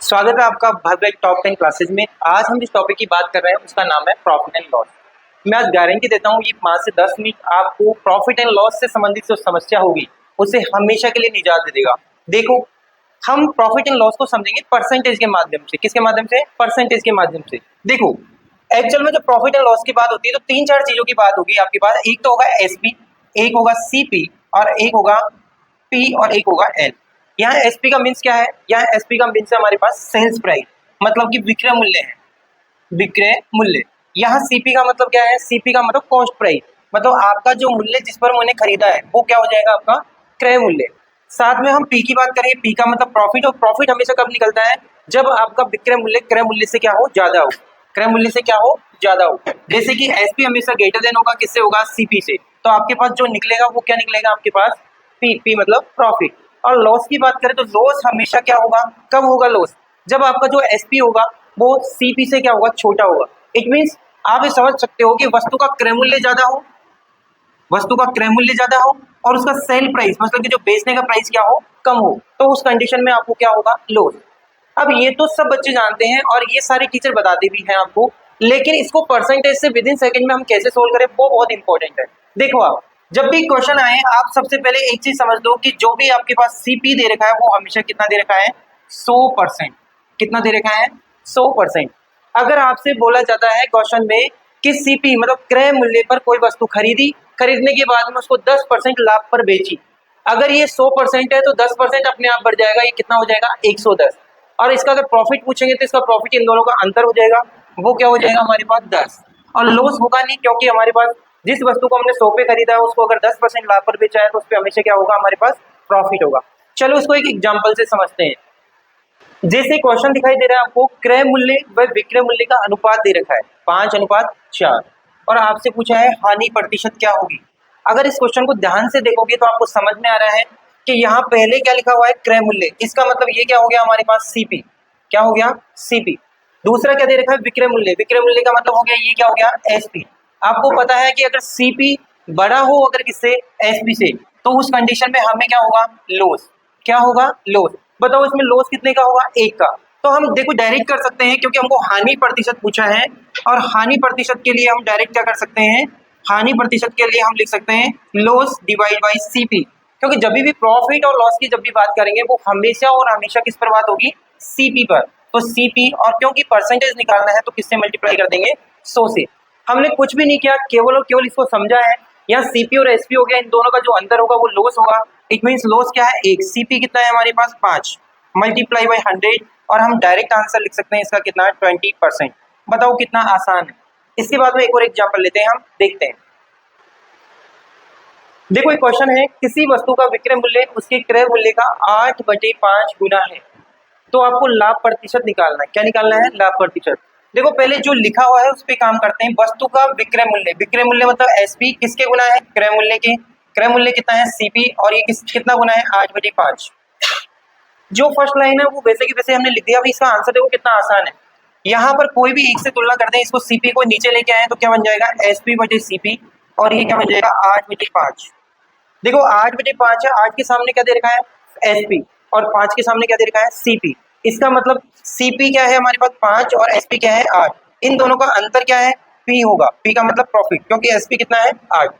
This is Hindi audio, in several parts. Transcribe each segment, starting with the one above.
स्वागत है आपका भव्य टॉप 10 क्लासेस में। आज हम जिस टॉपिक की बात कर रहे हैं उसका नाम है प्रॉफिट एंड लॉस। मैं आज गारंटी देता हूँ ये 5 से 10 मिनट आपको प्रॉफिट एंड लॉस से संबंधित जो समस्या होगी उसे हमेशा के लिए निजात दे देगा। देखो, हम प्रॉफिट एंड लॉस को समझेंगे परसेंटेज के माध्यम से। किसके माध्यम से? परसेंटेज के माध्यम से। देखो, एक्चुअल में जब प्रॉफिट एंड लॉस की बात होती है तो 3-4 चीजों की बात होगी आपके पास। एक तो होगा एसपी, एक होगा सीपी और एक होगा पी और एक होगा एल। यहाँ एसपी का मीन्स क्या है? यहाँ एसपी का मीन्स है हमारे पास सेल्स प्राइस, मतलब कि विक्रय मूल्य है, विक्रय मूल्य। यहाँ सीपी का मतलब क्या है? सीपी का मतलब कॉस्ट प्राइस, मतलब आपका जो मूल्य जिस पर मैंने खरीदा है वो क्या हो जाएगा? आपका क्रय मूल्य। साथ में हम पी की बात करें, पी का मतलब प्रॉफिट, और प्रॉफिट हमेशा कब निकलता है? जब आपका विक्रय मूल्य क्रय मूल्य से क्या हो? ज्यादा हो। क्रय मूल्य से क्या हो? ज्यादा हो। जैसे कि एसपी हमेशा ग्रेटर देन होगा, किससे होगा? सीपी से। तो आपके पास जो निकलेगा वो क्या निकलेगा आपके पास? पी। पी मतलब प्रॉफिट। और लॉस की बात करें तो लॉस हमेशा क्या होगा? कब होगा लॉस? जब आपका जो एसपी होगा वो सीपी से क्या होगा? छोटा होगा। इट मीन्स आप ये समझ सकते हो कि वस्तु का क्रय मूल्य ज्यादा हो, वस्तु का क्रय मूल्य ज्यादा हो और उसका सेल प्राइस मतलब कि जो बेचने का प्राइस क्या हो? कम हो। तो उस कंडीशन में आपको क्या होगा? लॉस। अब ये तो सब बच्चे जानते हैं और ये सारे टीचर बताते भी हैं आपको, लेकिन इसको परसेंटेज से विद इन सेकंड में हम कैसे सोल्व करें वो बहुत इंपॉर्टेंट है। देखो, आप जब भी क्वेश्चन आए आप सबसे पहले एक चीज समझ लो कि जो भी आपके पास सीपी दे रखा है वो हमेशा कितना दे रखा है? 100%। कितना दे रखा है? 100%। अगर आपसे बोला जाता है क्वेश्चन में कि सीपी मतलब क्रय मूल्य पर कोई वस्तु खरीदी, खरीदने के बाद में उसको 10% लाभ पर बेची, अगर ये 100% है तो 10% अपने आप बढ़ जाएगा। ये कितना हो जाएगा? 110। और इसका अगर प्रॉफिट पूछेंगे तो इसका प्रॉफिट इन दोनों का अंतर हो जाएगा, वो क्या हो जाएगा हमारे पास? 10। और लॉस होगा नहीं, क्योंकि हमारे पास जिस वस्तु को हमने 100 पे खरीदा है उसको अगर 10% लाभ पर बेचा है तो उस पर हमेशा क्या होगा? हमारे पास प्रॉफिट होगा। चलो इसको एक एग्जाम्पल से समझते हैं। जैसे क्वेश्चन दिखाई दे रहा है आपको, क्रय मूल्य व विक्रय मूल्य का अनुपात दे रखा है 5:4 और आपसे पूछा है हानि प्रतिशत क्या होगी। अगर इस क्वेश्चन को ध्यान से देखोगे तो आपको समझ में आ रहा है कि यहाँ पहले क्या लिखा हुआ है? क्रय मूल्य। इसका मतलब ये क्या हो गया हमारे पास? सीपी। क्या हो गया? सीपी। दूसरा क्या दे रखा है? विक्रय मूल्य। विक्रय मूल्य का मतलब हो गया, ये क्या हो गया? एसपी। आपको पता है कि अगर सीपी बड़ा हो अगर किससे? एसपी से, तो उस कंडीशन में हमें क्या होगा? लॉस। क्या होगा? लॉस। बताओ इसमें लॉस कितने का होगा? 1 का। तो हम देखो डायरेक्ट कर सकते हैं क्योंकि हमको हानि प्रतिशत पूछा है, और हानि प्रतिशत के लिए हम डायरेक्ट क्या कर सकते हैं? हानि प्रतिशत के लिए हम लिख सकते हैं लॉस डिवाइड बाई सीपी, क्योंकि जब भी प्रॉफिट और लॉस की जब भी बात करेंगे वो हमेशा और हमेशा किस पर बात होगी? सीपी पर। तो सीपी, और क्योंकि परसेंटेज निकालना है तो किससे मल्टीप्लाई कर देंगे? 100 से। हमने कुछ भी नहीं किया, केवल और केवल इसको समझा है। यहाँ सीपी और एसपी हो गया, इन दोनों का जो अंतर होगा वो लॉस होगा। इट मीन्स लॉस क्या है? 1। सीपी कितना है हमारे पास? 5 मल्टीप्लाई बाई 100, और हम डायरेक्ट आंसर लिख सकते हैं इसका कितना है? 20%। बताओ कितना आसान है। इसके बाद में एक और एग्जाम्पल लेते हैं, हम देखते हैं। देखो एक क्वेश्चन है, किसी वस्तु का विक्रय मूल्य उसके क्रय मूल्य का 8/5 गुना है, तो आपको लाभ प्रतिशत निकालना है। क्या निकालना है? लाभ प्रतिशत। देखो पहले जो लिखा हुआ है उस पर काम करते हैं। वस्तु का विक्रय मूल्य, विक्रय मूल्य मतलब एसपी किसके गुना है? क्रय मूल्य के। क्रय मूल्य कितना है? सीपी, और ये कितना गुना है? 8/5। जो फर्स्ट लाइन है वो वैसे की वैसे हमने लिख दिया। अभी इसका आंसर देखो कितना आसान है। यहाँ पर कोई भी एक से तुलना करते हैं, इसको सीपी को नीचे लेके आए तो क्या बन जाएगा? एसपी बटे सीपी, और ये क्या बन जाएगा? 8/5। देखो 8/5 है, 8 के सामने क्या दे रखा है? एसपी, और 5 के सामने क्या दे रखा है? सीपी। इसका मतलब सीपी क्या है हमारे पास? 5, और एसपी क्या है? 8। इन दोनों का अंतर क्या है? पी होगा। पी का मतलब प्रॉफिट, क्योंकि एसपी कितना है? 8।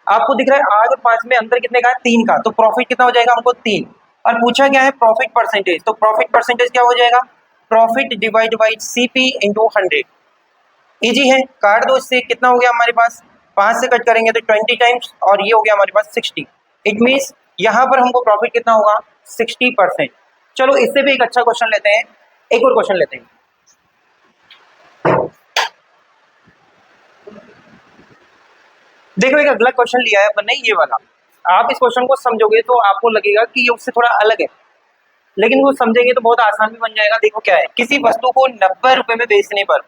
आपको दिख रहा है 8 और 5 में अंतर कितने का है? 3 का। तो प्रॉफिट कितना हो जाएगा हमको? 3। और पूछा क्या है? Profit percentage. तो प्रॉफिट परसेंटेज क्या हो जाएगा? Profit divide by CP into 100। Easy है, काट दो इससे। कितना हो गया हमारे पास? 5 से कट करेंगे तो 20 टाइम्स, और ये हो गया हमारे पास 60। इट मीन्स यहाँ पर हमको प्रॉफिट कितना होगा? 60%। चलो इससे भी एक अच्छा क्वेश्चन लेते हैं, एक और क्वेश्चन लेते हैं। देखो एक अगला क्वेश्चन लिया है अपन ने, ये वाला। आप इस क्वेश्चन को समझोगे तो आपको लगेगा कि ये उससे थोड़ा अलग है, लेकिन वो समझेंगे तो बहुत आसान भी बन जाएगा। देखो क्या है, किसी वस्तु को 90 रुपए में बेचने पर,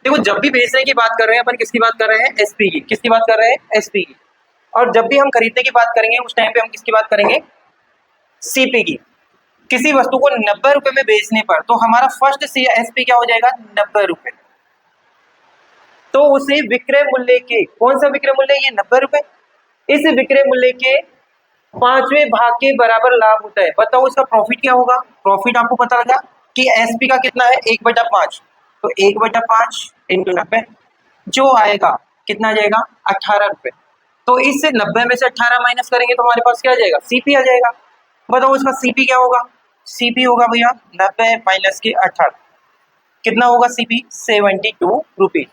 देखो जब भी बेचने की बात कर रहे हैं अपन किसकी बात कर रहे हैं? एसपी की। किसकी बात कर रहे हैं? एसपी की। और जब भी हम खरीदने की बात करेंगे उस टाइम पे हम किसकी बात करेंगे? सीपी की। किसी वस्तु को 90 रुपए में बेचने पर तो हमारा फर्स्ट सी एसपी क्या हो जाएगा? 90 रुपए। तो उसे विक्रय मूल्य के, कौन सा विक्रय मूल्य? ये 90 रुपए। इस विक्रय मूल्य के 5वें भाग के बराबर लाभ होता है। बताओ इसका प्रॉफिट क्या होगा? प्रॉफिट आपको पता लगा? कि एसपी का कितना है 1/5, तो 1/5 इंटू 90 जो आएगा कितना आ जाएगा 18 रुपये। तो इससे 90 में से 18 माइनस करेंगे तो हमारे पास क्या आ जाएगा सीपी आ जाएगा। बताओ उसका सीपी क्या होगा, सीपी होगा भैया 90 माइनस के 18, कितना होगा सीपी 72 रुपीज।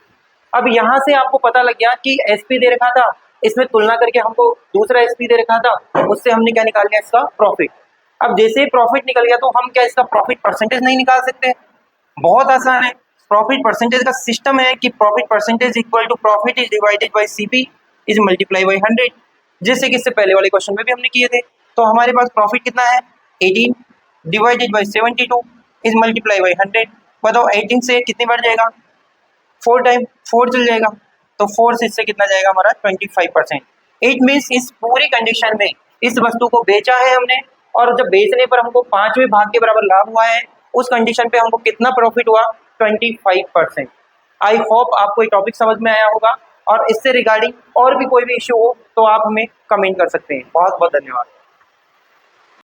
अब यहाँ से आपको पता लग गया कि एसपी दे रखा था, इसमें तुलना करके हमको दूसरा एसपी दे रखा था, उससे हमने क्या निकाल लिया इसका प्रॉफिट। अब जैसे ही प्रॉफिट निकल गया तो हम क्या इसका प्रॉफिट परसेंटेज नहीं निकाल सकते? बहुत आसान है। प्रॉफिट परसेंटेज का सिस्टम है कि profit percentage equal to profit is divided by CP is multiply by 100, जैसे कि इससे पहले वाले क्वेश्चन में भी हमने किए थे। तो हमारे पास प्रॉफिट कितना है 18 divided by 72 is multiply by 100। बताओ 18 से कितनी बढ़ जाएगा 4 टाइम 4 चल जाएगा, तो 4 से इससे कितना जाएगा हमारा 25%। इट मीन्स इस पूरी कंडीशन में इस वस्तु को बेचा है हमने, और जब बेचने पर हमको 5वें भाग के बराबर लाभ हुआ है, उस कंडीशन पे हमको कितना प्रॉफिट हुआ 25%। आई होप आपको ये टॉपिक समझ में आया होगा, और इससे रिगार्डिंग और भी कोई भी इश्यू हो तो आप हमें कमेंट कर सकते हैं। बहुत बहुत धन्यवाद।